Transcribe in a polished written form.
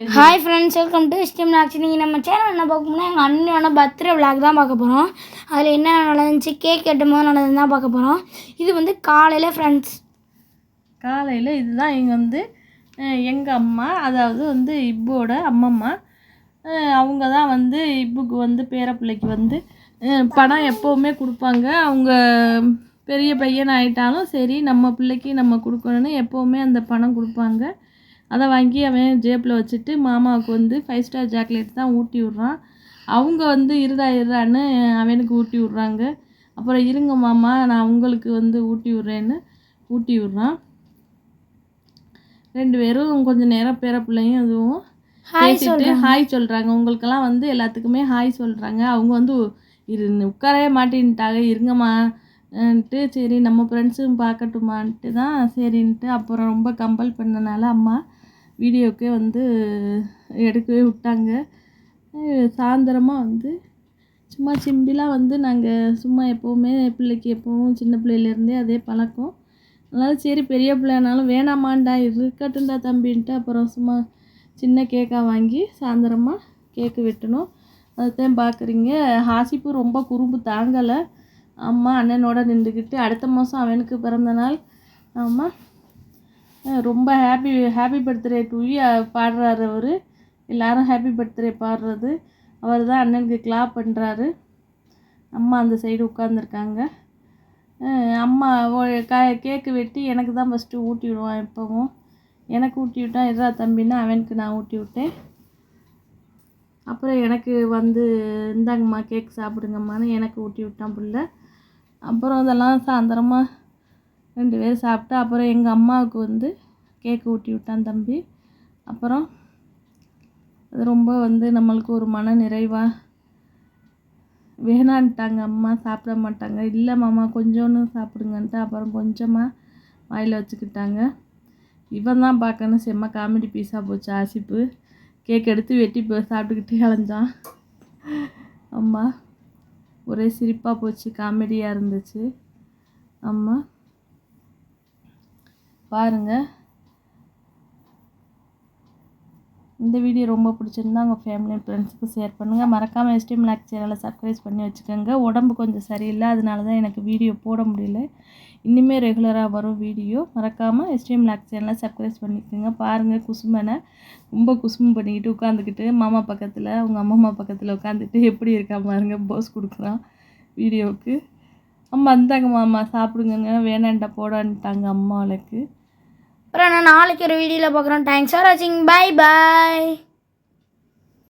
Hi friends, welcome to steam knocks. நீங்கள் நம்ம channel என்ன பார்க்க போனால் எங்கள் அண்ணனோட பர்த்டே விளாக் தான் பார்க்க போகிறோம். அதில் என்ன நடந்துச்சு, கேக் கட்டும்போது நடந்தது தான் பார்க்க போகிறோம். இது வந்து காலையில் ஃப்ரெண்ட்ஸ், காலையில் இதுதான் இங்கே எங்கள் அம்மா, அதாவது இப்போட அம்மம்மா. அவங்க தான் இப்புக்கு பேரப்பிள்ளைக்கு பணம் எப்போவுமே கொடுப்பாங்க. அவங்க பெரிய பையன் ஆகிட்டாலும் சரி, நம்ம பிள்ளைக்கு நம்ம கொடுக்கணுன்னு எப்போவுமே அந்த பணம் கொடுப்பாங்க. அதை வாங்கி அவன் ஜேப்பில் வச்சுட்டு மாமாவுக்கு 5 ஸ்டார் சாக்லேட் தான் ஊட்டி விட்றான். அவங்க இருடான்னு அவனுக்கு ஊட்டி விட்றாங்க. அப்புறம் இருங்க மாமா, நான் உங்களுக்கு ஊட்டி விட்றேன்னு ஊட்டி விட்றான். 2 பேரும் கொஞ்சம் நேரம் பேரப்பிள்ளையும் இதுவும் பேசிட்டு ஹாய் சொல்கிறாங்க. உங்களுக்கெல்லாம் எல்லாத்துக்குமே ஹாய் சொல்கிறாங்க. அவங்க உட்காரவே மாட்டேன்ட்டாங்க. இருங்கம்மான்ட்டு சரி நம்ம ஃப்ரெண்ட்ஸும் பார்க்கட்டுமான்ட்டு தான் சரின்ட்டு அப்புறம் ரொம்ப கம்பல் பண்ணனால அம்மா வீடியோக்கே எடுக்கவே விட்டாங்க. சாயந்தரமாக சும்மா சிம்பிளாக நாங்கள் சும்மா எப்போவுமே பிள்ளைக்கு எப்போவும் சின்ன பிள்ளையிலேருந்தே அதே பழக்கம். அதனால் சரி பெரிய பிள்ளைனாலும் வேணாமாண்டா இருக்கட்டும்டா தம்பின்ட்டு அப்புறம் சும்மா சின்ன கேக்காக வாங்கி சாயந்தரமாக கேக்கு வெட்டணும். அதுதான் பார்க்குறீங்க. ஹாசிப்பு ரொம்ப குறும்பு தாங்கலை. அம்மா அண்ணனோட நின்றுக்கிட்டு அடுத்த மாதம் அவனுக்கு பிறந்த நாள். அம்மா ரொம்ப ஹாப்பி பர்த்டே டு யூ பாடுறாரு. அவர் எல்லோரும் ஹாப்பி பர்த்டே பாடுறது அவர் தான். அண்ணனுக்கு கிளாப் பண்ணுறாரு. அம்மா அந்த சைடு உட்காந்துருக்காங்க. அம்மா கேக்கு வெட்டி எனக்கு தான் ஃபஸ்ட்டு ஊட்டி விடுவான். எப்போவும் எனக்கு ஊட்டி விட்டான். எதா தம்பின்னா அவனுக்கு நான் ஊட்டி விட்டேன். அப்புறம் எனக்கு இந்தாங்கம்மா கேக் சாப்பிடுங்கம்மான்னு எனக்கு ஊட்டி விட்டான் பிள்ளை. அப்புறம் அதெல்லாம் சாயந்தரமாக 2 பேர் சாப்பிட்டு அப்புறம் எங்கள் அம்மாவுக்கு கேக்கு ஊட்டி விட்டான் தம்பி. அப்புறம் அது ரொம்ப நம்மளுக்கு ஒரு மன நிறைவாக வேணான்ட்டாங்க. அம்மா சாப்பிட மாட்டாங்க. இல்லை மாமா கொஞ்சோன்னு சாப்பிடுங்கன்ட்டு அப்புறம் கொஞ்சமாக வாயில் வச்சுக்கிட்டாங்க. இவன் தான் பார்க்கணும் செம்ம காமெடி பீஸாக போச்சு. ஆசிப்பு கேக் எடுத்து வெட்டி சாப்பிட்டுக்கிட்டே அலைஞ்சான். அம்மா ஒரே சிரிப்பாக போச்சு, காமெடியாக இருந்துச்சு. அம்மா பாருங்கள். இந்த வீடியோ ரொம்ப பிடிச்சிருந்தா உங்கள் ஃபேமிலி அண்ட் ஃப்ரெண்ட்ஸுக்கு ஷேர் பண்ணுங்கள். மறக்காமல் ஸ்டீம் நாக்ஸ் சேனலை சப்ஸ்கிரைப் பண்ணி வச்சுக்கோங்க. உடம்பு கொஞ்சம் சரியில்லை, அதனால தான் எனக்கு வீடியோ போட முடியல. இனிமேல் ரெகுலராக வரும் வீடியோ. மறக்காமல் ஸ்டீம் நாக்ஸ் சேனலை சப்ஸ்கிரைப் பண்ணிக்கோங்க. பாருங்கள் குசுமனை ரொம்ப குசுமம் பண்ணிக்கிட்டு உட்காந்துக்கிட்டு மாமா பக்கத்தில் அவங்க அம்மம்மா பக்கத்தில் உட்காந்துட்டு எப்படி இருக்கா பாருங்க, போஸ் கொடுக்குறான் வீடியோவுக்கு. அம்மா இந்தாங்க மாமா சாப்பிடுங்க, வேணான்டா போடான்ட்டாங்க அம்மாவுக்கு. அப்புறம் நான் நாளைக்கு ஒரு வீடியோவில் பார்க்குறோம். தேங்க்ஸ் ஃபார் வாட்சிங். Bye bye.